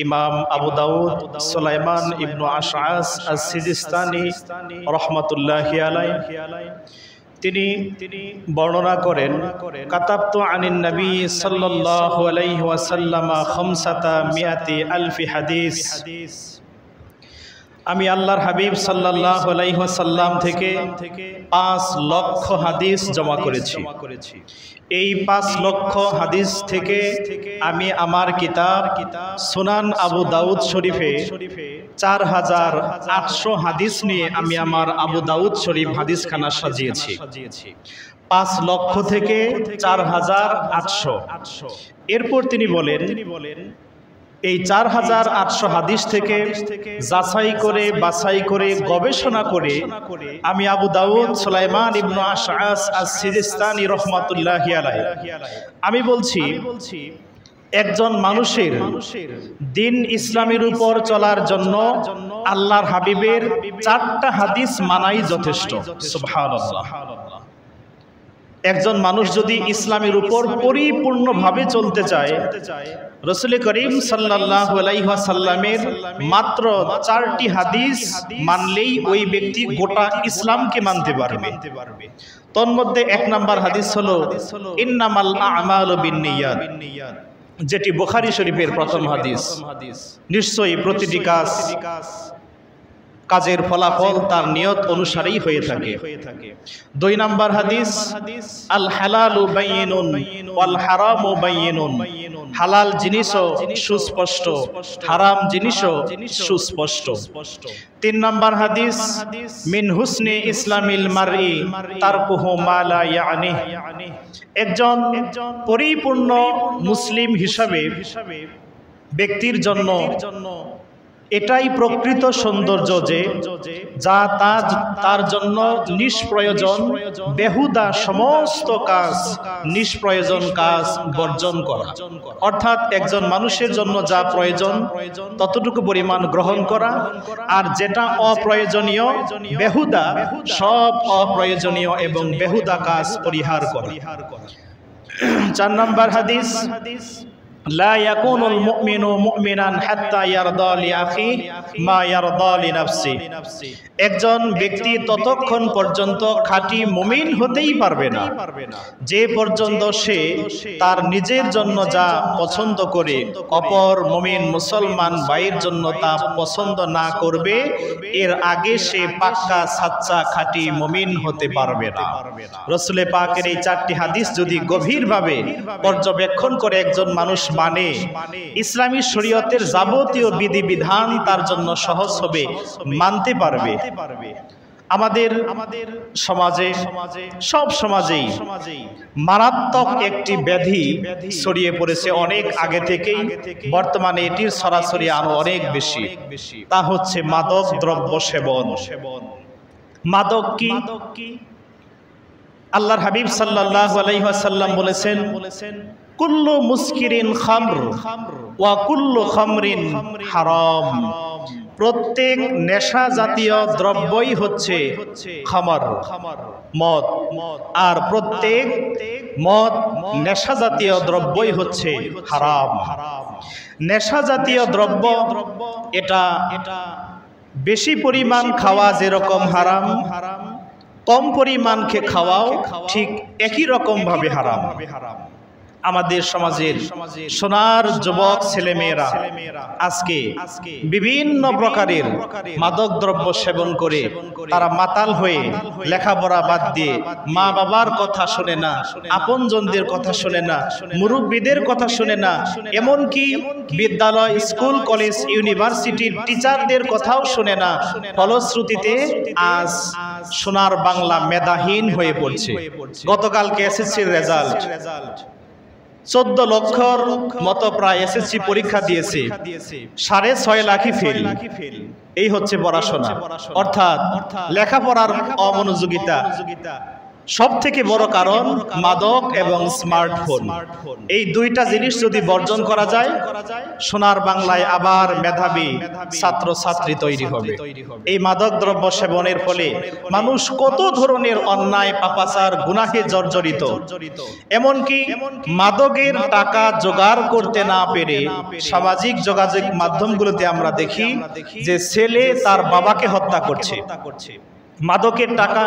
ইমাম আবু দাউদ সুলাইমান ইবনু আশআস আস-সিজিস্তানি রাহমাতুল্লাহি আলাইহি তিনি বর্ণনা করেন কাতাবতু আনিন নবী সাল্লাল্লাহু আলাইহি ওয়াসাল্লাম খামসাতা মিয়াতি আলফি হাদিস, আমি আল্লাহর হাবিব সাল্লাল্লাহু আলাইহি ওয়াসাল্লাম থেকে 5 লক্ষ হাদিস জমা করেছি। এই 5 লক্ষ হাদিস থেকে আমি আমার কিতাব সুনান আবু দাউদ শরীফে 4800 হাদিস নিয়ে আমি আমার আবু দাউদ শরীফ হাদিসখানা সাজিয়েছি। 5 লক্ষ থেকে 4800। এরপর তিনি বলেন এই 4800 হাদিস থেকে যাচাই করে বাছাই করে গবেষণা করে আমি আবু দাউদ সুলাইমান ইবনু আশআস আস-সিজিস্তানি রাহমাতুল্লাহি আলাইহি আমি বলছি একজন মানুষের দিন ইসলামের উপর চলার জন্য আল্লাহর হাবিবের 4টা হাদিস মানাই যথেষ্ট। সুবহানাল্লাহ। একজন মানুষ যদি ইসলামের উপর পরিপূর্ণভাবে চলতে চায়, রাসূল করিম সাল্লাল্লাহু আলাইহি ওয়াসাল্লামের মাত্র 4টি হাদিস মানলেই ওই ব্যক্তি গোটা ইসলামকে মানতে পারবে। তন্মধ্যে 1 নম্বর হাদিস হলো ইন্নামাল আ'মালু বিন্নিয়াত, যেটি বুখারী শরীফের প্রথম হাদিস। নিশ্চয়ই প্রতিটি কাজের ফলাফল তার নিয়ত অনুসারেই হয়ে থাকে। 2 নম্বর হাদিস আল হালালু বাইয়িনুন ওয়াল হারামু বাইয়িনুন, হালাল জিনিসও সুস্পষ্ট, হারাম জিনিসও সুস্পষ্ট। 3 নম্বর হাদিস মিন হুসনি ইসলামিল মারই তারকুহু মা লা ইয়ানি, একজন পরিপূর্ণ মুসলিম হিসাবে ব্যক্তির জন্য এটাই প্রকৃত সৌন্দর্য যে যা তার জন্য নিষ্প্রয়োজন বেহুদা সমস্ত কাজ, নিষ্প্রয়োজন কাজ বর্জন করা। অর্থাৎ একজন মানুষের জন্য যা প্রয়োজন ততটুকু পরিমাণ গ্রহণ করা, আর যেটা অপ্রয়োজনীয় বেহুদা সব অপ্রয়োজনীয় এবং বেহুদা কাজ পরিহার করা। 4 নম্বর হাদিস লা ইয়াকুনুল মুমিনু মুমিনান হাত্তা ইয়ারদা লিআখি মা ইয়ারদা লিনাফসি, একজন ব্যক্তি ততক্ষণ পর্যন্ত খাঁটি মুমিন হতেই পারবে না যে পর্যন্ত সে তার নিজের জন্য যা পছন্দ করে অপর মুমিন মুসলমান ভাইয়ের জন্য তা পছন্দ না করবে, এর আগে সে পাক্কা সাচ্চা খাঁটি মুমিন হতে পারবে না। রাসূল পাকের এই 4টি হাদিস যদি গভীরভাবে পর্যবেক্ষণ করে একজন মানুষ মানে, ইসলামী শরীয়তের যাবতীয় বিধিবিধান তার জন্য সহজ হবে, মানতে পারবে। আমাদের সমাজে সব সমাজেই মারাত্মক একটি ব্যাধি ছড়িয়ে পড়েছে অনেক আগে থেকেই, বর্তমানে এটির সরাসরি আরো অনেক বেশি। তা হচ্ছে মাদক দ্রব্য সেবন। মাদক কি? আল্লাহর হাবিব সাল্লাল্লাহু আলাইহি ওয়াসাল্লাম বলেছেন কুল্লু মুসকিরিন খামর ওয়া কুল্লু খামরিন হারাম, প্রত্যেক নেশা জাতীয় দ্রব্যই হচ্ছে খামর, মদ, আর প্রত্যেক মদ নেশা জাতীয় দ্রব্যই হচ্ছে হারাম। নেশা জাতীয় দ্রব্য এটা বেশি পরিমাণ খাওয়া যেরকম হারাম, কম পরিমাণ খাওয়াও ঠিক একই রকম ভাবে হারাম। আমাদের সমাজের সোনার যুবক ছেলেমেয়েরা আজকে বিভিন্ন প্রকারের মাদক দ্রব্য সেবন করে তারা মাতাল হয়ে লেখাপড়া বাদ দিয়ে মা বাবার কথা শোনে না, আপনজনদের কথা শোনে না, মুরব্বীদের কথা শোনে না, এমনকি বিদ্যালয়, স্কুল, কলেজ, ইউনিভার্সিটির টিচারদের কথাও শোনে না। ফলশ্রুতিতে আজ সোনার বাংলা মেধাহীন হয়ে পড়ছে। গতকালকে এসএসসির রেজাল্ট 14 লক্ষর মতো প্রায় এসএসসি পরীক্ষা দিয়েছে, 6.5 লাখই ফেল। এই হচ্ছে পড়াশোনা, অর্থাৎ লেখাপড়ার অমনোযোগিতা, সব থেকে বড় কারণ মাদক এবং স্মার্টফোন। এই দুইটা জিনিস যদি বর্জন করা যায়, সোনার বাংলায় আবার মেধাবী ছাত্র ছাত্রী তৈরি হবে। এই মাদক দ্রব্য সেবনের ফলে মানুষ কত ধরনের অন্যায় পাপাচার গুনাহে জর্জরিত, এমনকি মাদকের টাকা জোগাড় করতে না পেরে সামাজিক যোগাযোগ মাধ্যমগুলোতে আমরা দেখি যে ছেলে তার বাবাকে হত্যা করছে। মাদকের টাকা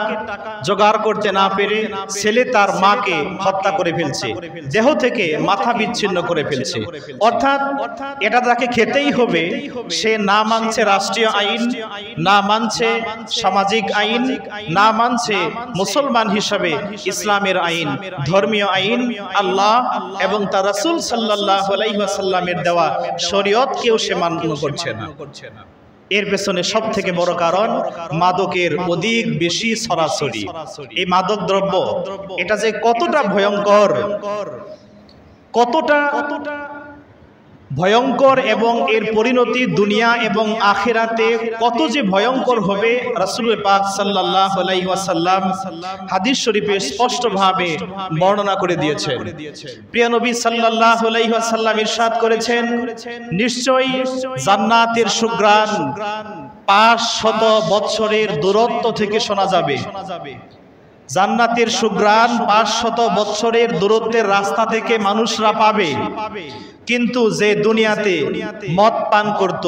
জোগাড় করতে না পেরে ছেলে তার মাকে হত্যা করে ফেলছে, দেহ থেকে মাথা বিচ্ছিন্ন করে ফেলছে। অর্থাৎ এটা তাকে খেতেই হবে। সে না মানছে রাষ্ট্রীয় আইন, না মানছে সামাজিক আইন, না মানছে মুসলমান হিসাবে ইসলামের আইন, ধর্মীয় আইন, আল্লাহ এবং তার রাসূল সাল্লাল্লাহু আলাইহি ওয়াসাল্লামের দেওয়া শরীয়তকেও সে মান্য করছে না। এর পেছনে সব থেকে বড় কারণ মাদকের অধিক বেশি ছড়াছড়ি। এই মাদক দ্রব্য এটা যে কতটা ভয়ঙ্কর, কতটা ভয়ঙ্কর এবং এর পরিণতি দুনিয়া এবং আখিরাতে কত যে ভয়ঙ্কর হবে, রাসূল পাক সাল্লাল্লাহু আলাইহি ওয়াসাল্লাম হাদিস শরীফে স্পষ্টভাবে বর্ণনা করে দিয়েছেন। প্রিয় নবী সাল্লাল্লাহু আলাইহি ওয়াসাল্লাম ইরশাদ করেছেন, নিশ্চয়ই জান্নাতের সুঘ্রাণ 500 বছরের দূরত্ব থেকে শোনা যাবে। জান্নাতের সুঘ্রাণ 500 বছরের দূরত্বের রাস্তা থেকে মানুষরা পাবে। কিন্তু যে দুনিয়াতে মদ পান করত,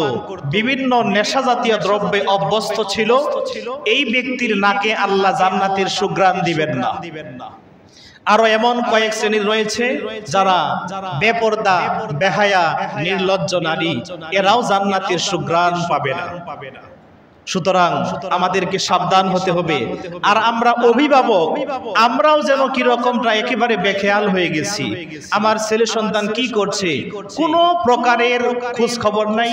বিভিন্ন নেশা জাতীয় দ্রব্যে অভ্যস্ত ছিল, এই ব্যক্তির নাকে আল্লাহ জান্নাতের সুঘ্রাণ দিবেন না। আরো এমন কয়েক শ্রেণীর রয়েছে যারা বেপরদা, বেহায়া, নির্লজ্জ নারী, এরাও জান্নাতের সুঘ্রাণ পাবে না। সুতরাং আমাদেরকে সাবধান হতে হবে। আর আমরা অভিভাবক, আমরাও যেন কিরকমটা একেবারে বেখেয়াল হয়ে গেছি। আমার ছেলে সন্তান কি করছে কোনো প্রকারের খোঁজ খবর নাই।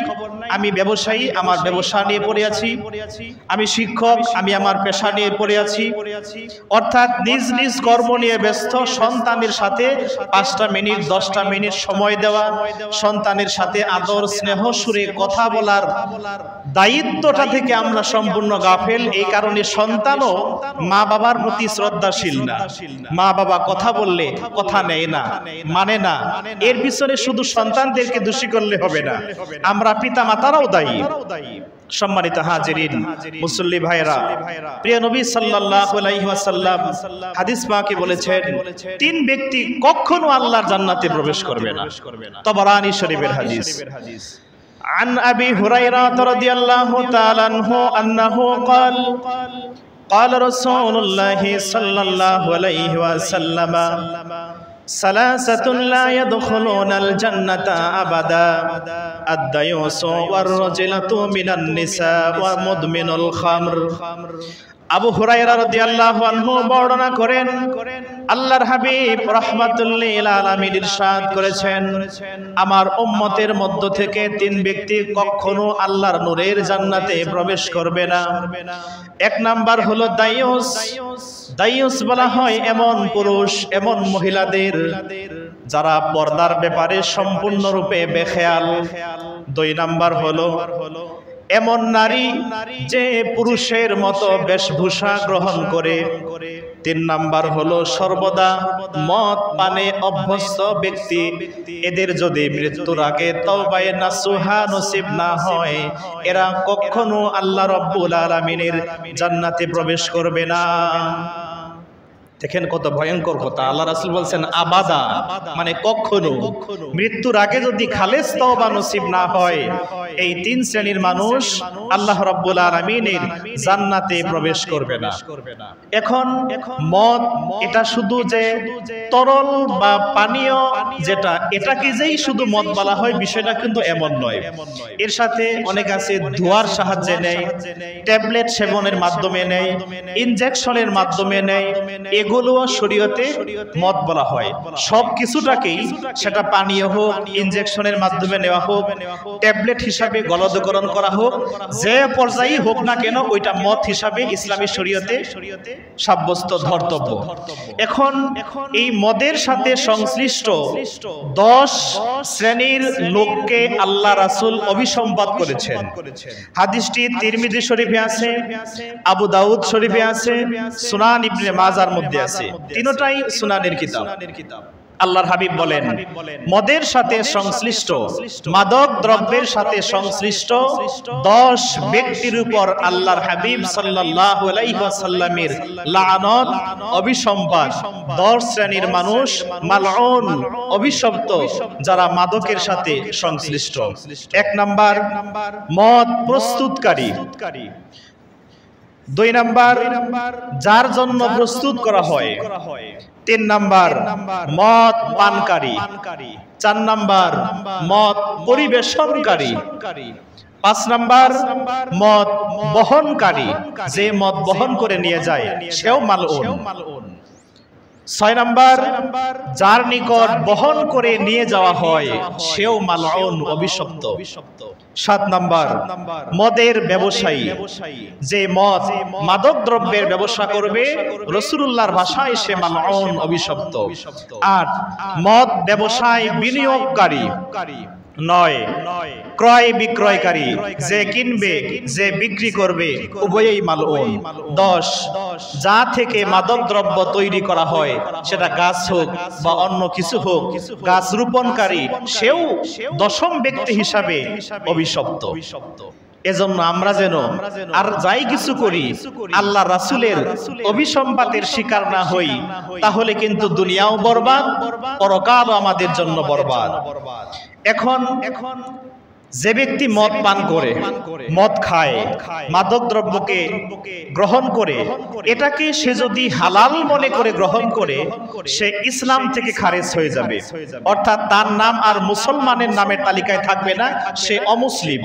আমি ব্যবসায়ী, আমার ব্যবসা নিয়ে পড়ে আছি। আমি শিক্ষক, আমি আমার পেশা নিয়ে পড়ে আছি। অর্থাৎ নিজ নিজ কর্ম নিয়ে ব্যস্ত। সন্তানের সাথে 5টা মিনিট 10টা মিনিট সময় দেওয়া, সন্তানের সাথে আদর স্নেহ সুরে কথা বলার দায়িত্বটা থেকে আমরা সম্পূর্ণ গাফেল। এই কারণে সন্তানও মা বাবার প্রতি শ্রদ্ধাশীল না। মা বাবা কথা বললে কথা নেয় না, মানে না। এর পিছনে শুধু সন্তানদেরকে দোষী করলে হবে না, আমরা পিতা মাতারাও দায়ী। সম্মানিত হাজিরিন, মুসল্লি ভাইরা, প্রিয় নবী সাল্লাল্লাহু আলাইহি ওয়াসাল্লাম হাদিস পাকে বলেছেন, 3 ব্যক্তি কখনো আল্লাহর জান্নাতে প্রবেশ করবে না। তাবরানী শরীফের হাদিস। عن أبي هريرة رضي الله تعالى عنه أنه قال قال رسول الله صلى الله عليه وسلم ثلاثة لا يدخلون الجنة أبدا الديوث والرجلة من النساء ومدمن الخمر। আবু হুরায়রা রাদিয়াল্লাহু আনহু বর্ণনা করেন, আল্লাহর হাবিব রাহমাতুল লিল আলামিন ইরশাদ করেছেন, আমার উম্মতের মধ্য থেকে 3 ব্যক্তি কখনো আল্লাহর নূরের জান্নাতে প্রবেশ করবে না। 1 নাম্বার হলো দায়ুস। দায়ুস বলা হয় এমন পুরুষ, এমন মহিলাদের যারা পর্দার ব্যাপারে সম্পূর্ণরূপে বেখেয়াল। 2 নাম্বার হলো এমন নারী যে পুরুষের মতো বেশভূষা গ্রহণ করে। 3 নাম্বার হলো সর্বদা মদ পানে অভ্যস্ত ব্যক্তি। এদের যদি মৃত্যুর আগে তওবায়ে নাসুহা নসিব না হয়, এরা কখনো আল্লাহ রাব্বুল আলামিনের জান্নাতে প্রবেশ করবে না। দেখেন কত ভয়ঙ্কর কথা। আল্লাহ রাসূল বলছেন আবাদা, মানে কখনো। মৃত্যুর আগে যদি খালেস তওবা নসিব না হয়, এই 3 শ্রেণীর মানুষ আল্লাহ রাব্বুল আলামিনের জান্নাতে প্রবেশ করবে না। এখন মদ এটা শুধু যে তরল বা পানীয় যেটা, এটাকে যেই শুধু মদ বলা হয়, বিষয়টা কিন্তু এমন নয়। এর সাথে অনেক আছে ধোঁয়ার সাহায্যে নেয়, ট্যাবলেট সেবনের মাধ্যমে নেয়, ইনজেকশনের মাধ্যমে নেয়, এগুলো শরীয়তে মদ বলা হয়। সব কিছুটাকেই, সেটা পানীয় হোক, ইনজেকশনের মাধ্যমে নেওয়া হোক, ট্যাবলেট হিসাবে গলদকরণ করা হোক, যে পর্যায়ে হোক না কেন, ওইটা মদ হিসাবে ইসলামী শরীয়তে সাব্যস্ত ধর্তব্য। এখন এই মদের সাথে সংশ্লিষ্ট 10 শ্রেণীর লোককে আল্লাহ রাসূল অভিসম্পাদ করেছেন। হাদিসটি তিরমিজি শরীফে আছে, আবু দাউদ শরীফে আছে, সুনান ইবনে মাজার মধ্যে আছে, তিনটাই সুনানের কিতাব। আল্লাহর হাবিব বলেন, মদের সাথে সংশ্লিষ্ট, মাদক দ্রব্যের সাথে সংশ্লিষ্ট 10 ব্যক্তির উপর আল্লাহর হাবিব সাল্লাল্লাহু আলাইহি ওয়াসাল্লামের লানত, অভিসম্পাত। 10 শ্রেণীর মানুষ মালউন, অভিশপ্ত, যারা মাদকের সাথে সংশ্লিষ্ট। 1 নাম্বার মদ প্রস্তুতকারী, 2 নাম্বার যার জন্য প্রস্তুত করা হয়, 3 নাম্বার মদ পানকারী, 4 নাম্বার মদ পরিবেশনকারী, 5 নাম্বার মদ বহনকারী, যে মদ বহন করে নিয়ে যায় সেও মালউন। 6 নাম্বার যার নিকট বহন করে নিয়ে যাওয়া হয় সেও মালউন, অভিশপ্ত। 7 নাম্বার মদের ব্যবসায়ী, যে মদ মাদক দ্রব্যের ব্যবসা করবে, রাসূলুল্লাহর ভাষায় সে মালউন, অভিশপ্ত। 8 মদ ব্যবসায় বিনিয়োগকারী। 9 ক্রয় বিক্রয়কারী, যে কিনবে যে বিক্রি করবে উভয়ই মালউন। 10 যা থেকে মাদক দ্রব্য তৈরি করা হয়, সেটা গাছ হোক বা অন্য কিছু হোক, গাছ রোপণকারী সেও 10ম ব্যক্তি হিসাবে অভিশপ্ত। এজন্য আমরা যেন আর যাই কিছু করি আল্লাহ রাসূলের অভিসম্পাতের শিকার না হই, তাহলে কিন্তু দুনিয়াও বরবাদ, পরকালও আমাদের জন্য বরবাদ। এখন যে ব্যক্তি মদ পান করে, মদ খায়, মাদক দ্রব্যকে গ্রহণ করে, এটাকে সে যদি হালাল মনে করে গ্রহণ করে, সে ইসলাম থেকে খারেজ হয়ে যাবে, অর্থাৎ তার নাম আর মুসলমানের নামের তালিকায় থাকবে না, সে অমুসলিম।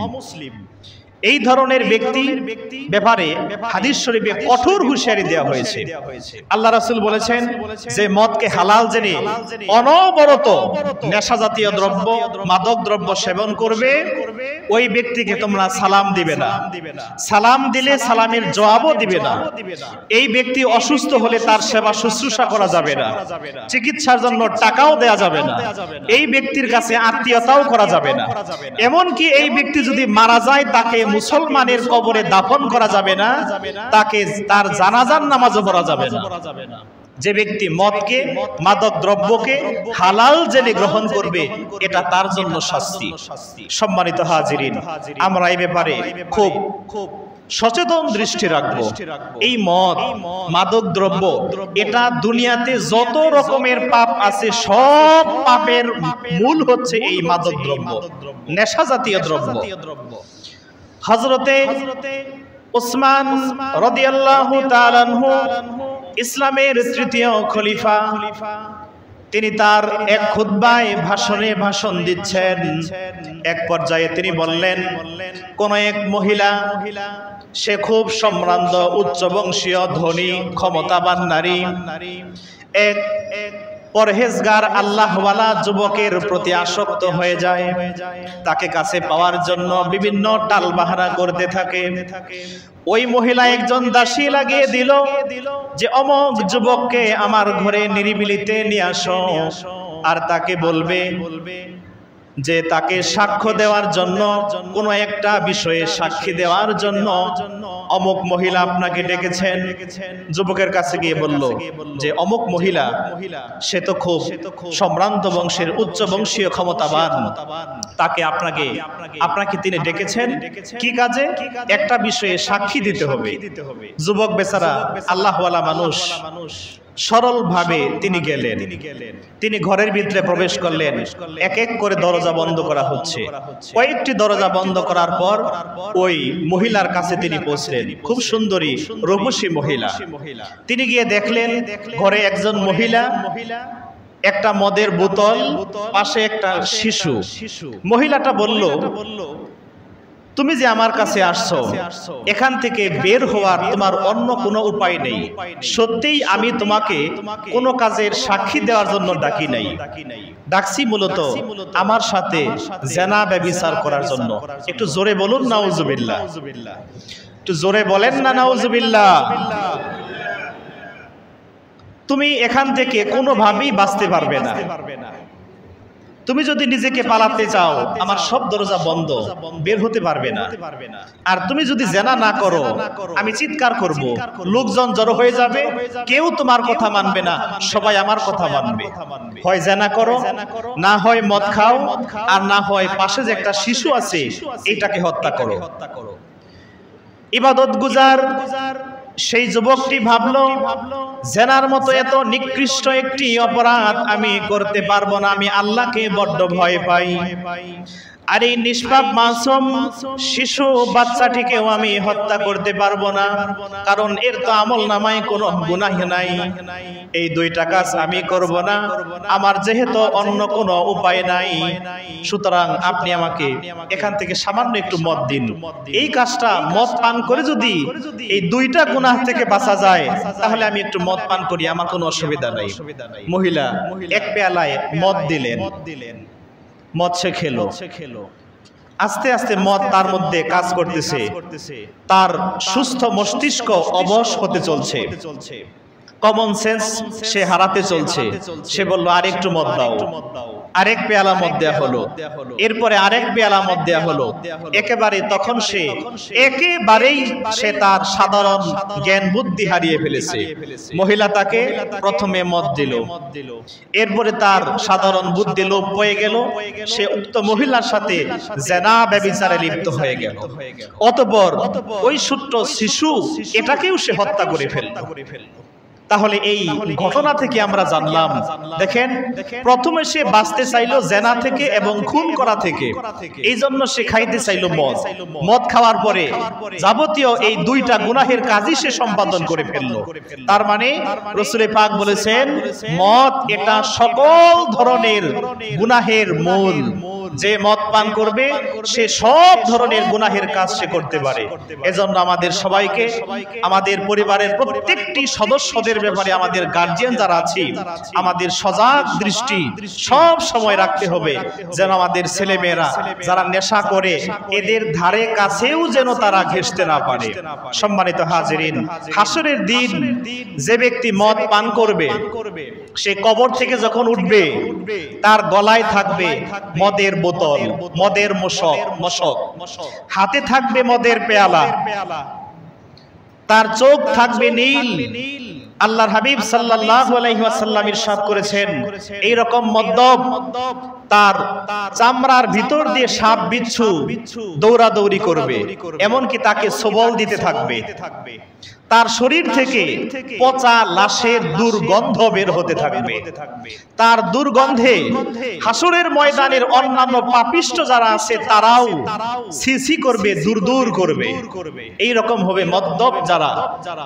এই ধরনের ব্যক্তির ব্যাপারে হাদিস শরীফে কঠোর হুঁশিয়ারি দেওয়া হয়েছে। আল্লাহ রাসূল বলেছেন যে মদকে হালাল জেনে অনবরত নেশা জাতীয় দ্রব্য, মাদক দ্রব্য সেবন করবে, ওই ব্যক্তিকে তোমরা সালাম দিবে না, সালাম দিলে সালামের জবাবও দিবে না। এই ব্যক্তি অসুস্থ হলে তার সেবা শুশ্রূষা করা যাবে না, চিকিৎসার জন্য টাকাও দেয়া যাবে না, এই ব্যক্তির কাছে আত্মীয়তাও করা যাবে না। এমনকি এই ব্যক্তি যদি মারা যায়, তাকে মুসলমানের কবরে দাফন করা যাবে না, তাকে তার জানাজার নামাজও পড়া যাবে না। যে ব্যক্তি মদকে, মাদক দ্রব্যকে হালাল জেনে গ্রহণ করবে, এটা তার জন্য শাস্তি। সম্মানিত হাজিরিন, আমরা এই ব্যাপারে খুব সচেতন দৃষ্টি রাখবো। এই মদ, মাদক দ্রব্য, এটা দুনিয়াতে যত রকমের পাপ আছে, সব পাপের মূল হচ্ছে এই মাদক দ্রব্য, নেশা জাতীয় দ্রব্য। হযরতে উসমান রাদিয়াল্লাহু তাআলা আনহু, ইসলামের 3য় খলিফা, তিনি তার এক খুতবায় ভাষণ দিচ্ছেন। এক পর্যায়ে তিনি বললেন, কোন এক মহিলা, সে খুব সম্ভ্রান্ত, উচ্চ বংশীয়, ধনী, ক্ষমতাবান নারী, এক পরহেজগার আল্লাহওয়ালা যুবকের প্রতি আসক্ত হয়ে যায়। তাকে কাছে পাওয়ার জন্য বিভিন্ন টালবাহানা করতে থাকে। ওই মহিলা একজন দাসী লাগিয়ে দিল যে অমুক যুবককে আমার ঘরে নিরিবিলিতে নিয়ে আসো, আর তাকে বলবে যে তাকে সাক্ষ্য দেওয়ার জন্য, কোনো একটা বিষয়ে সাক্ষী দেওয়ার জন্য অমুক মহিলা আপনাকে ডেকেছেন। যুবকের কাছে গিয়ে বলল যে অমুক মহিলা, সে তো খুব সম্ভ্রান্ত বংশের, উচ্চ বংশীয়, ক্ষমতাবান, তাকে আপনাকে তিনি ডেকেছেন কি কাজে? একটা বিষয়ে সাক্ষী দিতে হবে। যুবক বেচারা আল্লাহওয়ালা মানুষ, সরল ভাবে তিনি গেলেন। তিনি ঘরের ভিতরে প্রবেশ করলেন। এক এক করে দরজা বন্ধ করা হচ্ছে। কয়েকটি দরজা বন্ধ করার পর ওই মহিলার কাছে তিনি পৌঁছলেন। খুব সুন্দরী, রূপসী মহিলা। তিনি গিয়ে দেখলেন ঘরে একজন মহিলা, একটা মদের বোতল, পাশে একটা শিশু। মহিলাটা বলল, তুমি যে আমার কাছে আসছো, এখান থেকে বের হওয়ার তোমার অন্য কোনো উপায় নেই। সত্যিই আমি তোমাকে কোনো কাজের সাক্ষী দেওয়ার জন্য ডাকি নাই, ডাকছি মূলত আমার সাথে জেনা ব্যভিচার করার জন্য। একটু জোরে বলুন নাউজুবিল্লাহ, একটু জোরে বলেন না নাউজুবিল্লাহ। তুমি এখান থেকে কোনোভাবেই বাঁচতে পারবে না। তুমি যদি নিজেকে পালাতে চাও আমার সব দরজা বন্ধ, বের হতে পারবে না। আর তুমি যদি জেনা না করো আমি চিৎকার করব, লোকজন জড়ো হয়ে যাবে, কেউ তোমার কথা মানবে না, সবাই আমার কথা মানবে। হয় জেনা করো, না হয় মদ খাও, আর না হয় পাশে যে একটা শিশু আছে এটাকে হত্যা করো। ইবাদত গুজার সেই যুবকটি ভাবলো জেনার মতো এত নিকৃষ্ট একটি অপরাধ আমি করতে পারবো না, আমি আল্লাহকে বড্ড ভয় পাই। আর এই নিষ্পাপ মাসুম শিশু বাচ্চাটিকেও আমি হত্যা করতে পারবো না, কারণ এর তো আমল নামায় কোনো গুনাহ নাই। এই দুইটা কাজ আমি করব না, আমার যেহেতু অন্য কোনো উপায় নাই, সুতরাং আপনি আমাকে এখান থেকে সামান্য একটু মদ দিন। এই কাজটা মদ পান করে যদি এই দুইটা গুনাহ থেকে বাঁচা যায় তাহলে আমি একটু মদ পান করি, আমার কোনো অসুবিধা নাই। মহিলা এক পেয়ালায় মদ দিলেন, মদ সে খেলো। আস্তে আস্তে মদ তার মধ্যে কাজ করতেছে, তার সুস্থ মস্তিষ্ক অবশ হতে চলছে, কমন সেন্স সে হারাতে চলছে। সে বলল আরেকটু মদ দাও, আরেক পেয়ালা মদ দেয়া হলো, এরপরে আরেক পেয়ালা মদ দেয়া হলো। একেবারে তখন সে একেবারেই সে তার সাধারণ জ্ঞান বুদ্ধি হারিয়ে ফেলেছে। মহিলা তাকে প্রথমে মদ দিল, এরপরে তার সাধারণ বুদ্ধি লোপ হয়ে গেল, সে উক্ত মহিলার সাথে জেনা ব্যভিচারে লিপ্ত হয়ে গেল। অতঃপর ওই ছোট্ট শিশু এটাকেও সে হত্যা করে ফেলল। তাহলে এই ঘটনা থেকে আমরা জানলাম, দেখেন প্রথমে সে বাঁচতে চাইলো জেনা থেকে এবং খুন করা থেকে, এই জন্য সে খাইতে চাইলো মদ। মদ খাওয়ার পরে যাবতীয় এই দুইটা গুনাহের কাজই সে সম্পাদন করে ফেললো। তার মানে রাসূল পাক বলেছেন মদ এটা সকল ধরনের গুনাহের মূল। যে মদ পান করবে সে সব ধরনের গুনাহের কাজ সে করতে পারে। এজন্য আমাদের সবাইকে আমাদের পরিবারের প্রত্যেকটি সদস্যদের ব্যাপারে আমাদের গার্জিয়ান যারা আছি আমাদের সজাগ দৃষ্টি সব সময় রাখতে হবে, যেন আমাদের ছেলেমেয়েরা যারা নেশা করে এদের ধারে কাছেও যেন তারা ঘেঁষতে না পারে। সম্মানিত হাজিরিন, হাসরের দিন যে ব্যক্তি মদ পান করবে সে কবর থেকে যখন উঠবে তার গলায় থাকবে মদের বোতল, মদের মশক, হাতে থাকবে মদের পেয়ালা, তার চোখ থাকবে নীল। আল্লাহর হাবিব সাল্লাল্লাহু আলাইহি ওয়াসাল্লাম ইরশাদ করেছেন এই রকম মদ্যপ তার চামড়ার ভিতর দিয়ে সাপ বিচ্ছু দৌড়াদৌড়ি করবে, এমনকি তাকে সবল দিতে থাকবে। তার শরীর থেকে পচা লাশের দুর্গন্ধ বের হতে থাকবে। তার দুর্গন্ধে হাসরের ময়দানের অন্যান্য পাপিষ্ট যারা আছে তারাও ছিছি করবে, দূর করবে। এই রকম হবে মদ্যপ যারা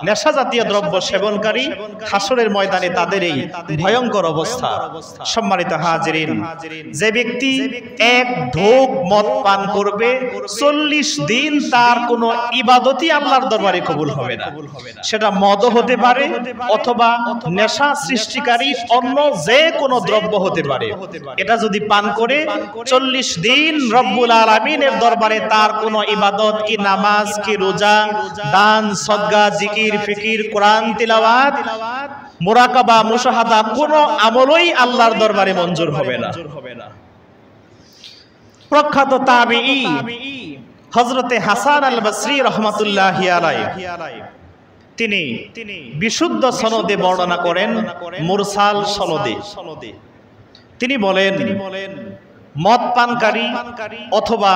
নেশা জাতীয় দ্রব্য সেবনকারী, হাসরের ময়দানে তাদের এই ভয়ঙ্কর অবস্থা। সম্মানিত হাজিরিন, যে ব্যক্তি এক ঢোক মদ পান করবে 40 দিন তার কোনো ইবাদতই আল্লাহর দরবারে কবুল হবে না। সেটা মদ হতে পারে অথবা নেশা সৃষ্টিকারী অন্য যে কোনো দ্রব্য হতে পারে। এটা যদি পান করে 40 দিন রব্বুল আলামিনের দরবারে তার কোনো ইবাদত কি নামাজ কি রোজা দান সদকা জিকির ফিকির কোরআন তিলাওয়াত মুরাকাবা মুশাহাদা কোনো আমলই আল্লাহর দরবারে মঞ্জুর হবে না। প্রখ্যাত তাবিঈ হযরতে হাসান আল বসরি রাহমাতুল্লাহি আলাইহি তিনি বিশুদ্ধ সনদে বর্ণনা করেন, মুরসাল সনদে তিনি বলেন মদ পানকারী অথবা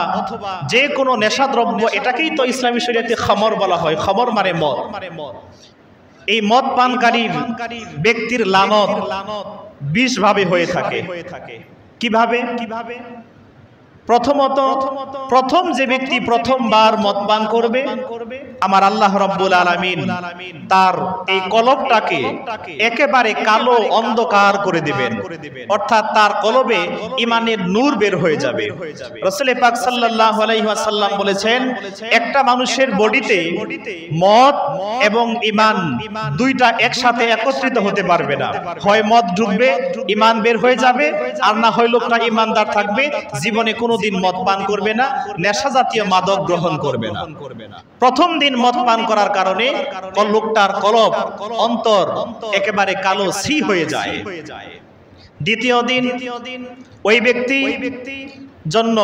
যে কোনো নেশাদ্রব্য, এটাকেই তো ইসলামী শরীয়তে খামর বলা হয়, খামর মানে মদ। এই মদ পানকারীর ব্যক্তির লানত 20 ভাবে হয়ে থাকে। কিভাবে? প্রথমত প্রথম যে ব্যক্তি প্রথমবার মদ পান করবে আমার আল্লাহ রাব্বুল আলামিন তার এই কলবটাকে একেবারে কালো অন্ধকার করে দিবেন, অর্থাৎ তার কলবে ঈমানের নূর বের হয়ে যাবে। রাসূল পাক সাল্লাল্লাহু আলাইহি ওয়াসাল্লাম বলেছেন একটা মানুষের বডিতে মদ এবং ঈমান দুইটা একসাথে একত্রিত হতে পারবে না। হয় মদ ঢুকবে ঈমান বের হয়ে যাবে, আর না হয় লোকটা ঈমানদার থাকবে, জীবনে কোনোদিন মদ পান করবে না, নেশা জাতীয় মাদক গ্রহণ করবে না। প্রথম দিন মদ পান করার কারণে লোকটার কলব অন্তর একেবারে কালো সি হয়ে যায়। দ্বিতীয় দিন ওই ব্যক্তি জন্য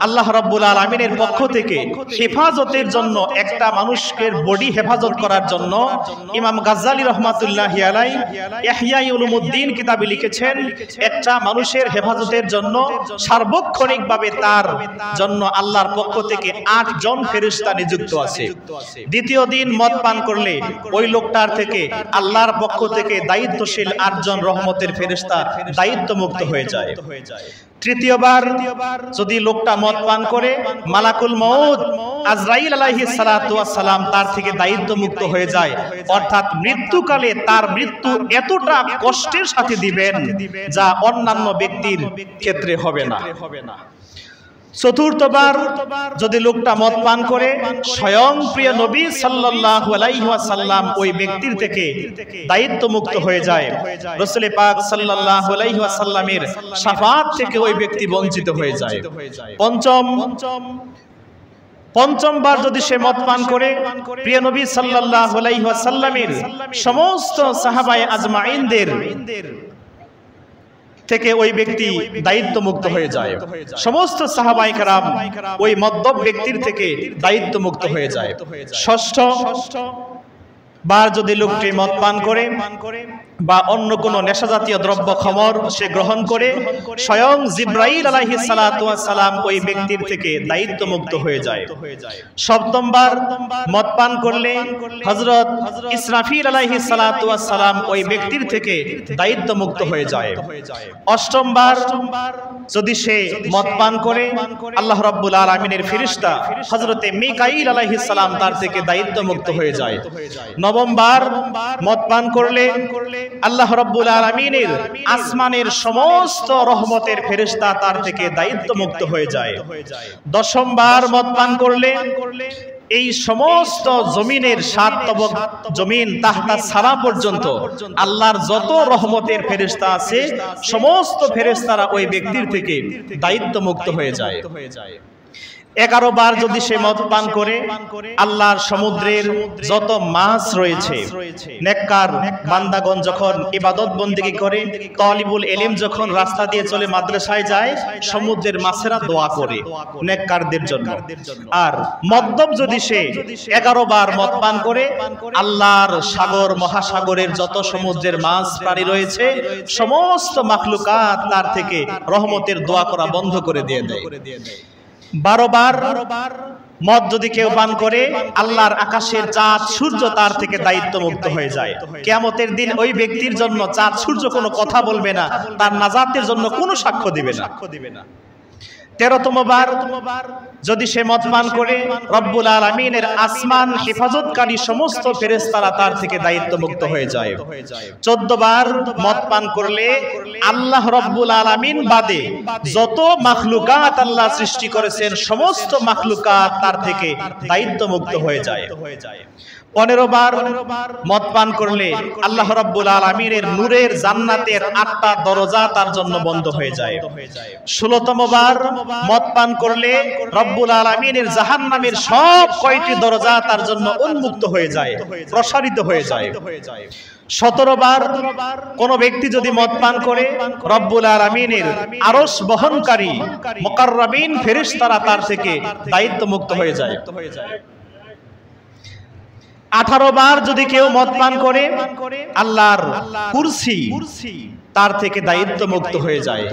আল্লাহ রাব্বুল আলামিনের পক্ষ থেকে হেফাজতের জন্য একটা মানুষকে বডি হেফাজত করার জন্য ইমাম গাজ্জালী রাহমাতুল্লাহি আলাইহি ইহয়া উলুমুদ্দিন কিতাবে লিখেছেন, একটা মানুষের হেফাজতের জন্য সার্বক্ষণিকভাবে তার জন্য আল্লাহর পক্ষ থেকে 8 জন ফেরেশতা নিযুক্ত আছে। দ্বিতীয় দিন মদ পান করলে ওই লোকটার থেকে আল্লাহর পক্ষ থেকে দায়িত্বশীল 8 জন রহমতের ফেরেশতা দায়িত্বমুক্ত হয়ে যায়। তৃতীয়বার যদি লোকটা মদ পান করে মালাকুল মউত আজরাইল আলাইহিস সালাতু ওয়াস সালাম তার থেকে দায়িত্ব মুক্ত হয়ে যায়, অর্থাৎ মৃত্যুকালে তার মৃত্যু এতটা কষ্টের সাথে দিবেন যা অন্যান্য ব্যক্তির ক্ষেত্রে হবে না। চতুর্থবার যদি লোকটা মদ পান করে স্বয়ং প্রিয় নবী সাল্লাল্লাহু আলাইহি ওয়াসাল্লাম ওই ব্যক্তির থেকে দায়িত্ব মুক্ত হয়ে যায়, রাসূল পাক সাল্লাল্লাহু আলাইহি ওয়াসাল্লামের শাফাআত থেকে ওই ব্যক্তি বঞ্চিত হয়ে যায়। পঞ্চমবার যদি সে মদ পান করে প্রিয় নবী সাল্লাল্লাহু আলাইহি ওয়াসাল্লামের সমস্ত সাহাবায়ে আজমাইনদের থেকে ওই ব্যক্তি দায়িত্ব মুক্ত হয়ে যায়, সমস্ত সাহাবায়ে কেরাম ওই মদ্যপ ব্যক্তির থেকে দায়িত্ব মুক্ত হয়ে যায়। ষষ্ঠ বার যদি লোকটি মদ পান করে বা অন্য কোনো নেশাজাতীয় দ্রব্য খমর সে গ্রহণ করে স্বয়ং জিব্রাইল আলাইহিস সালাতু ওয়াস সালাম ওই ব্যক্তির থেকে দায়িত্ব মুক্ত হয়ে যায়। সপ্তমবার মদ পান করলে হযরত ইসরাফিল আলাইহিস সালাতু ওয়াস সালাম ওই ব্যক্তির থেকে দায়িত্ব মুক্ত হয়ে যায়। অষ্টমবার যদি সে মদ পান করে আল্লাহ রাব্বুল আলামিনের ফেরেশতা হযরতে মিকাইল আলাইহিস সালাম তার থেকে দায়িত্ব মুক্ত হয়ে যায়। নবমবার মদ পান করলে আল্লাহ রাব্বুল আলামিনের আসমানের সমস্ত রহমতের ফেরেশতা তার থেকে দায়িত্ব মুক্ত হয়ে যায়। দশমবার মদ পান করলে এই সমস্ত জমিনের 7 তবক জমিন তাহতা সারা পর্যন্ত আল্লাহর যত রহমতের ফেরেশতা আছে সমস্ত ফেরেশতারা ওই ব্যক্তির থেকে দায়িত্ব মুক্ত হয়ে যায়। 11 বার যদি সে মদ পান করে আল্লাহর সমুদ্রের যত মাছ রয়েছে, নেককার বান্দাগণ যখন ইবাদত বন্দেগী করে, তালিবুল ইলম যখন রাস্তা দিয়ে চলে মাদ্রাসায় যায়, সমুদ্রের মাছেরা দোয়া করে নেককারদের জন্য। আর মদ্যপ যদি সে 11 বার মদ পান করে আল্লাহর সাগর মহাসাগরের যত সমুদ্রের মাছ প্রাণী রয়েছে সমস্ত মাখলুকাত তার থেকে রহমতের দোয়া করা বন্ধ করে দিয়ে দেয়। 12 বার মদ যদি কেউ পান করে আল্লাহর আকাশের চাঁদ সূর্য তার থেকে দায়িত্ব মুক্ত হয়ে যায়। কিয়ামতের দিন ওই ব্যক্তির জন্য চাঁদ সূর্য কোনো কথা বলবে না, তার নাজাতের জন্য কোনো সাক্ষ্য দিবে না। 13তম বার যদি সে মদ পান করে রব্বুল আলামিনের আসমান হেফাজতকারী সমস্ত ফেরেশতারা তার থেকে দায়িত্ব মুক্ত হয়ে যায়। 14 বার মদ পান করলে আল্লাহ রব্বুল আলামিন বাদে যত মাখলুকাত আল্লাহ সৃষ্টি করেছেন সমস্ত মাখলুকাত তার থেকে দায়িত্ব মুক্ত হয়ে যায়। 15 বার মদ পান করলে আল্লাহ রাব্বুল আলামিনের নূরের জান্নাতের 8টা দরজা তার জন্য বন্ধ হয়ে যায়। 16তম বার মদ পান করলে রব্বুল আলামিনের জাহান্নামের সব কয়টি দরজা তার জন্য উন্মুক্ত হয়ে যায়, প্রসারিত হয়ে যায়। 17 বার কোন ব্যক্তি যদি মদ পান করে রব্বুল আলামিনের আরশ বহনকারী মুকাররাবিন ফেরেশতারা তার থেকে দায়িত্ব মুক্ত হয়ে যায়। 18 বার যদি কেউ মদ পান করে আল্লাহর কুরসি তার থেকে দায়িত্ব মুক্ত হয়ে যায়।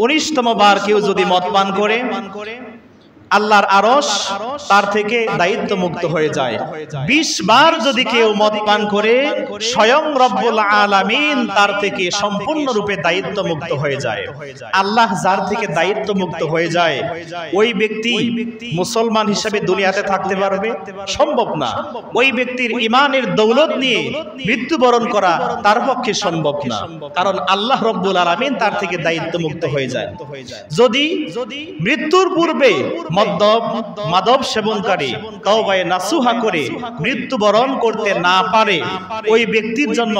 19তম বার কেউ যদি মদ পান করে আল্লাহর আরশ তার থেকে দায়িত্ব মুক্ত হয়ে যায়। 20 বার যদি কেউ মদ পান করে স্বয়ং রব্বুল আলামিন তার থেকে সম্পূর্ণরূপে দায়িত্ব মুক্ত হয়ে যায়। আল্লাহ যার থেকে দায়িত্ব মুক্ত হয়ে যায় ওই ব্যক্তি মুসলমান হিসেবে দুনিয়াতে থাকতে পারবে? সম্ভব না। ওই ব্যক্তির ঈমানের দৌলত নিয়ে মৃত্যুবরণ করা তার পক্ষে সম্ভব না, কারণ আল্লাহ রব্বুল আলামিন তার থেকে দায়িত্ব মুক্ত হয়ে যায়। যদি মৃত্যুর পূর্বে মাদক সেবনকারী তওবায়ে নাসুহা করে মৃত্যুবরণ করতে না পারে, ওই ব্যক্তির জন্য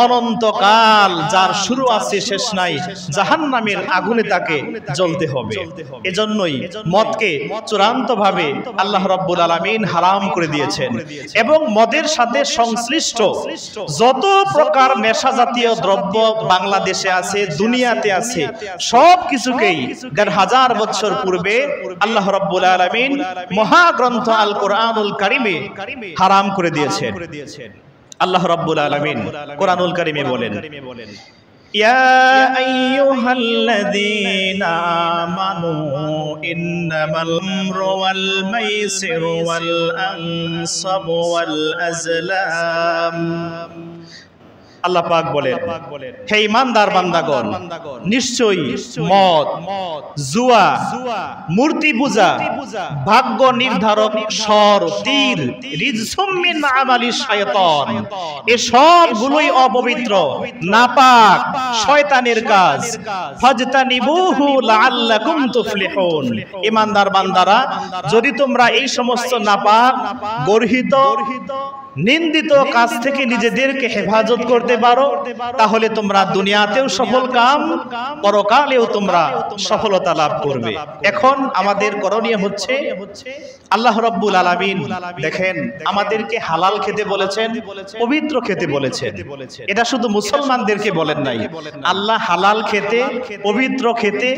অনন্তকাল যার শুরু আছে শেষ নাই জাহান্নামের আগুনে তাকে জ্বলতে হবে। এজন্যই মদকে চূড়ান্তভাবে আল্লাহ রাব্বুল আলামিন হারাম করে দিয়েছেন। এবং মদের সাথে সংশ্লিষ্ট যত প্রকার নেশা জাতীয় দ্রব্য বাংলাদেশে আছে, দুনিয়াতে আছে, সব কিছুকেই ১৫০০ বছর পূর্বে আল্লাহ রাব্বুল আলামিন মহাগ্রন্থ আল কোরআনুল কারীমে হারাম করে দিয়েছেন। আল্লাহ রাব্বুল আলামিন কোরআনুল কারীমে বলেন, ইয়া আইয়ুহাল্লাযীনা আমানু ইন্নামাল খামরু ওয়াল মাইসিরু ওয়াল আনসাবু ওয়াল আজলাম। আল্লাহ পাক বলেন, হে ঈমানদার বান্দাগণ, নিশ্চয়ই মদ, জুয়া, মূর্তি পূজা, ভাগ্য নির্ধারক শর, তীর, রিজসুম মিন আমালিশ শায়তান, এই সবগুলোই অপবিত্র, নাপাক, শয়তানের কাজ। ফাজতানিবুহু লাআল্লাকুম তুফলিহুন। ঈমানদার বান্দারা, যদি তোমরা এই সমস্ত নাপাক, গর্হিত, নিন্দিত কাজ থেকে নিজেদেরকে হেফাজত করতে পারো, তাহলে তোমরা দুনিয়াতেও সফল কাম, পরকালেও তোমরা সফলতা লাভ করবে। এখন আমাদের করণীয় হচ্ছে, আল্লাহ রাব্বুল আলামিন দেখেন আমাদেরকে হালাল খেতে বলেছেন, পবিত্র খেতে বলেছেন। এটা শুধু মুসলমানদেরকে বলেন নাই, আল্লাহ হালাল খেতে, পবিত্র খেতে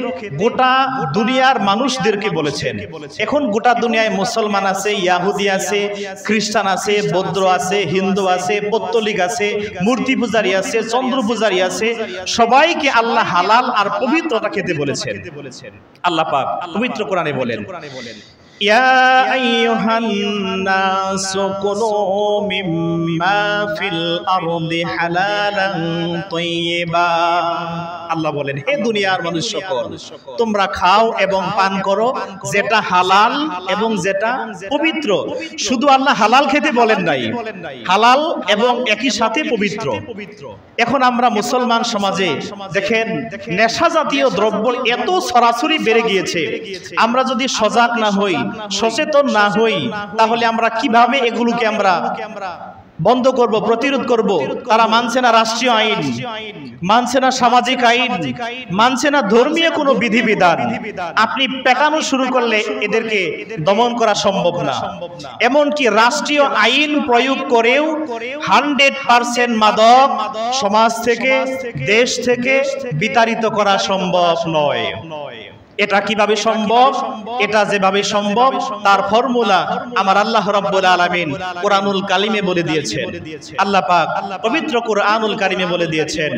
গোটা দুনিয়ার মানুষদেরকে বলেছেন। এখন গোটা দুনিয়ায় মুসলমান আছে, ইয়াহুদি আছে, খ্রিস্টান আছে, বৌদ্ধ আছে, হিন্দু আছে, পৌত্তলিক আছে, মূর্তি পূজারী আছে, চন্দ্র পূজারী আছে, সবাইকে আল্লাহ হালাল আর পবিত্রতা খেতে বলেছেন। আল্লাহ পাক পবিত্র কোরআনে বলেন, ইয়া আইয়ুহান নাসু কুলু মিম্মা ফিল আরদি হালালান তাইয়্যিবা। আল্লাহ বলেন, হে দুনিয়ার মানুষ সকল, তোমরা খাও এবং পান করো যেটা হালাল এবং যেটা পবিত্র। শুধু আল্লাহ হালাল খেতে বলেন নাই, হালাল এবং একই সাথে পবিত্র। এখন আমরা মুসলমান সমাজে দেখেন নেশা জাতীয় দ্রব্য এত সরাসরি বেড়ে গিয়েছে। আমরা যদি সজাগ না হই, সচেতন না হই, তাহলে আমরা কিভাবে এগুলোকে আমরা বন্ধ করব, প্রতিরোধ করব? তারা মানছে না রাষ্ট্রীয় আইন, মানছে না সামাজিক আইন, মানছে না ধর্মীয় কোনো বিধিবিধান। আপনি পেকানো শুরু করলে এদেরকে দমন করা সম্ভব না। এমনকি রাষ্ট্রীয় আইন প্রয়োগ করেও 100% মাদক সমাজ থেকে, দেশ থেকে বিতাড়িত করা সম্ভব নয়। এটা কিভাবে সম্ভব? এটা যেভাবে সম্ভব তার ফর্মুলা আমার আল্লাহ রাব্বুল আলামিন কোরআনুল কারিমে বলে দিয়েছেন। আল্লাহ পাক পবিত্র কোরআনুল কারিমে বলে দিয়েছেন,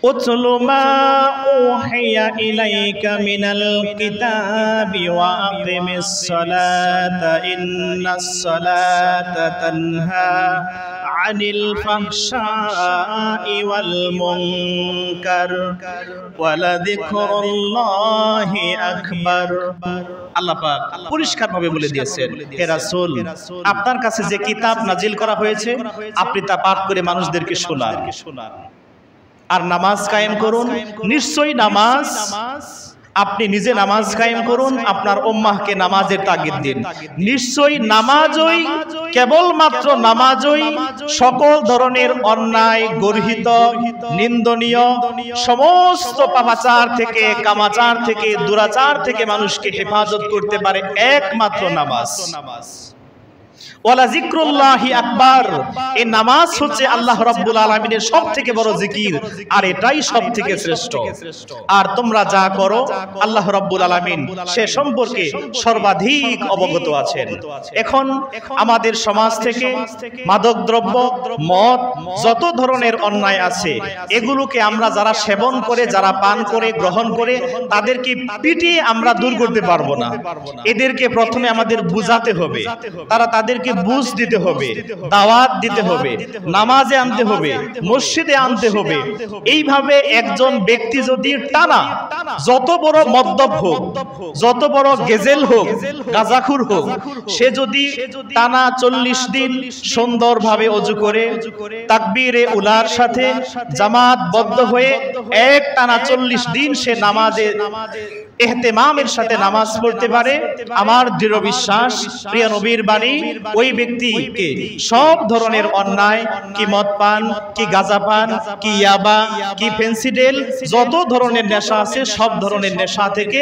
উতলু মা উহিয়া ইলাইকা মিনাল কিতাবি ওয়া আকিমিস সালাতা ইন্নাস সালাতা তানহা আনিল ফাহশাই ওয়াল মুনকার ওয়া লাযিকরুল্লাহি আকবার। আল্লাহ পাক পরিষ্কারভাবে বলে দিয়েছেন, হে রাসূল, আপনার কাছে যে কিতাব নাজিল করা হয়েছে আপনি তা পাঠ করে মানুষদেরকে শোনান আর নামাজ কায়েম করুন। নিশ্চয়ই নামাজ, আপনি নিজে নামাজ কায়েম করুন, আপনার উম্মাহকে নামাজের তাগিদ দিন। নিশ্চয়ই নামাজই, কেবলমাত্র নামাজই সকল ধরনের অন্যায়, গর্হিত, নিন্দনীয় সমস্ত পাপাচার থেকে, কামাচার থেকে, দুরাচার থেকে মানুষকে হেফাজত করতে পারে একমাত্র নামাজ। ওয়ালা যিকরুল্লাহি আকবার। এই নামাজ হচ্ছে আল্লাহ রাব্বুল আলামিনের সবথেকে বড় জিকির, আর এটাই সবথেকে শ্রেষ্ঠ। আর তোমরা যা করো আল্লাহ রাব্বুল আলামিন সে সম্পর্কে সর্বাধিক অবগত আছেন। এখন আমাদের সমাজ থেকে মাদকদ্রব্য, মদ, যত ধরনের অন্যায় আছে, এগুলোকে আমরা যারা সেবন করে, যারা পান করে, গ্রহণ করে, তাদেরকে পিটিয়ে আমরা দূর করতে পারবো না। এদেরকে প্রথমে আমাদের বুঝাতে হবে। তারা তাদের তাদেরকে বুঝ দিতে হবে, দাওয়াত দিতে হবে, নামাজে আনতে হবে, মসজিদে আনতে হবে। এইভাবে একজন ব্যক্তি যদি টানা যত বড় মদ্যপ হোক, যত বড় গেজেল হোক, গাঁজাখুর হোক, সে যদি টানা 40 দিন সুন্দরভাবে ওযু করে তাকবীরে উলার সাথে জামাতবদ্ধ হয়ে এক টানা 40 দিন সে নামাজে ইহতিমামের সাথে নামাজ পড়তে পারে, আমার দৃঢ় বিশ্বাস প্রিয় নবীর বাণী, ওই ব্যক্তিকে সব ধরনের অন্যায়, কি মদ পান, কি গাঁজা পান, কি ইয়াবা, কি ফেন্সিডেল, যত ধরনের নেশা আছে সব ধরনের নেশা থেকে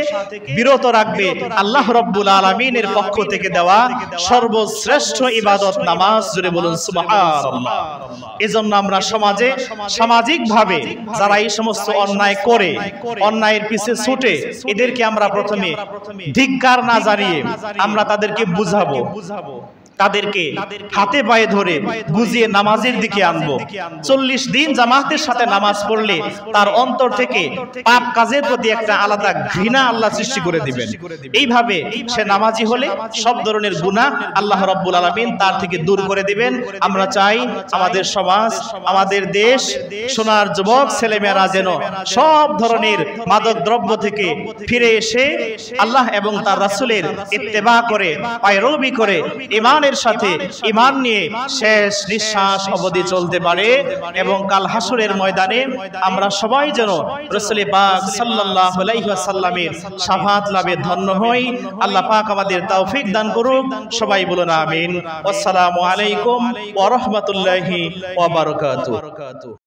বিরত রাখবে আল্লাহ রাব্বুল আলামিনের পক্ষ থেকে দেওয়া সর্বশ্রেষ্ঠ ইবাদত নামাজ। জোরে বলুন সুবহানাল্লাহ। এজন্য আমরা সমাজে সামাজিকভাবে যারা এই সমস্ত অন্যায় করে, অন্যায়ের পিছে ছুটে, এদেরকে আমরা প্রথমে ধিক্কার না জানিয়ে আমরা তাদেরকে বুঝাবো, তাদেরকে হাতে পায়ে ধরে বুঝিয়ে নামাজের দিকে আনবো। 40 দিন জামাতের সাথে নামাজ পড়লে তার অন্তর থেকে পাপ কাজের প্রতি একটা আলাদা ঘৃণা আল্লাহ সৃষ্টি করে দিবেন। এইভাবে সে নামাজি হলে সব ধরনের গুনাহ আল্লাহ রাব্বুল আলামিন তার থেকে দূর করে দিবেন। আমরা চাই আমাদের সমাজ, আমাদের দেশ, সোনার যুবক ছেলেমেয়েরা যেন সব ধরনের মাদক দ্রব্য থেকে ফিরে এসে আল্লাহ এবং তার রাসূলের ইত্তেবা করে, পায়রবি করে, ঈমান সাথে ঈমান নিয়ে শেষ নিঃশ্বাস অবধি চলতে পারে, এবং কাল হাসরের ময়দানে আমরা সবাই যেন রাসূল পাক সাল্লাল্লাহু আলাইহি ওয়াসাল্লামের শাফাআত লাভে ধন্য হই। আল্লাহ পাক আমাদের তৌফিক দান করুক। সবাই বলুন আমিন। আসসালামু আলাইকুম ওয়া রাহমাতুল্লাহি ওয়া বারাকাতুহু।